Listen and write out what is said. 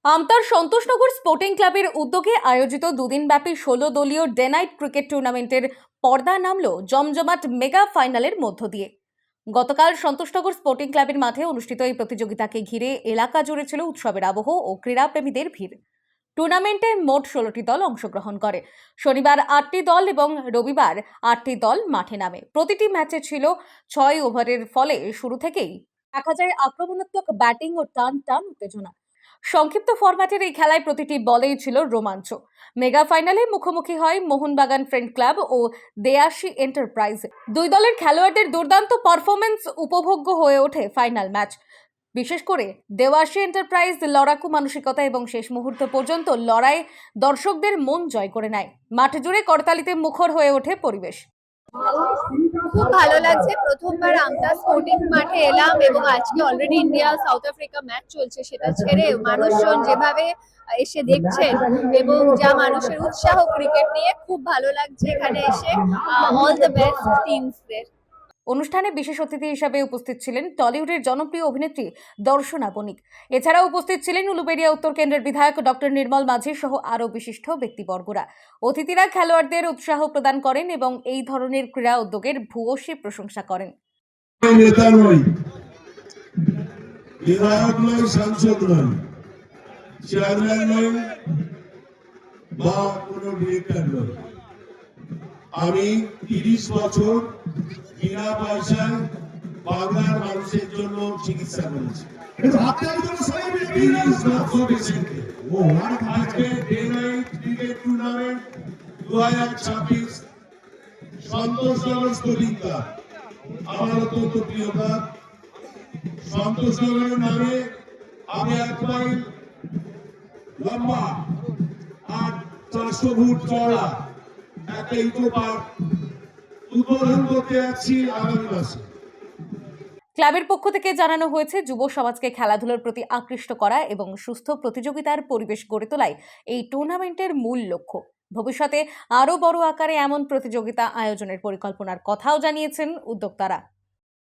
আমতার Santoshnagar sporting ক্লাবের উদ্যোগে আয়োজিত দুদিনব্যাপী ১৬ দলীয় ডে নাইট ক্রিকেট টুর্নামেন্টের পর্দা নামল জমজমাট মেগা ফাইনালের মধ্য দিয়ে। গতকাল সন্তোষনগর স্পোর্টিং ক্লাবের মাঠে অনুষ্ঠিত এই প্রতিযোগিতাকে ঘিরে এলাকা জুড়ে ছিল উৎসবের আবহ ও ক্রীড়াপ্রেমীদের ভিড়। টুর্নামেন্টে মোট ১৬টি দল অংশগ্রহণ করে। শনিবার ৮টি দল এবং রবিবার ৮টি দল মাঠে নামে। প্রতিটি ম্যাচে ছিল ৬ ওভারের, ফলে শুরু থেকেই দেখা যায় আক্রমণাত্মক ব্যাটিং ও টান টান উত্তেজনা। সংক্ষিপ্ত ফরম্যাটের এই খেলায় প্রতিটি বলেই ছিল রোমাঞ্চ। মেগা ফাইনালে মুখোমুখি হয় মোহনবাগান ফ্রেন্ড ক্লাব ও দেয়াশী এন্টারপ্রাইজ। দুই দলের খেলোয়াড়দের দুর্দান্ত পারফরমেন্স উপভোগ্য হয়ে ওঠে ফাইনাল ম্যাচ। বিশেষ করে দেওয়াশী এন্টারপ্রাইজ লড়াকু মানসিকতা এবং শেষ মুহূর্ত পর্যন্ত লড়াই দর্শকদের মন জয় করে নেয়। মাঠ জুড়ে করতালিতে মুখর হয়ে ওঠে পরিবেশ। খুব ভালো লাগছে। প্রথমবার আমতা স্পোর্টিং মাঠে এলাম এবং আজকে already India south Africa match চলছে, সেটা ছেড়ে মানুষজন যেভাবে এসে দেখছেন এবং যা মানুষের উৎসাহ ক্রিকেট নিয়ে, খুব ভালো লাগছে এখানে এসে। অল দ্য বেস্ট টিমসদের। অনুষ্ঠানে বিশেষ অতিথি হিসাবে উপস্থিত ছিলেন টলিউডের জনপ্রিয় অভিনেত্রী দর্শনা বণিক। এছাড়াও উপস্থিত ছিলেন উলুবেড়িয়া উত্তর কেন্দ্রের বিধায়ক ডক্টর নির্মল মাঝি সহ আরও বিশিষ্ট ব্যক্তিবর্গরা। অতিথিরা খেলোয়াড়দের উৎসাহ প্রদান করেন এবং এই ধরনের ক্রীড়া উদ্যোগের ভূয়সী প্রশংসা করেন। আমি ৩০ বছর বিনা পয়সায় বাংলার মানুষের জন্য চিকিৎসা করেছি। আজকে day night cricket tournament ২০২৬ Santoshnagar sporting club আমার অত্যন্ত প্রিয় ক্লাব। সন্তোষনগরের নামে আমি ১ মাইল লম্বা আর ৪০০ ফুট চওড়া একটা ইকো পার্ক উদ্বোধন করতে যাচ্ছি আগামী মাসে। ক্লাবের পক্ষ থেকে জানানো হয়েছে, যুব সমাজকে খেলাধুলার প্রতি আকৃষ্ট করা এবং সুস্থ প্রতিযোগিতার পরিবেশ গড়ে তোলাই এই টুর্নামেন্টের মূল লক্ষ্য। ভবিষ্যতে আরও বড় আকারে এমন প্রতিযোগিতা আয়োজনের পরিকল্পনার কথাও জানিয়েছেন উদ্যোক্তারা।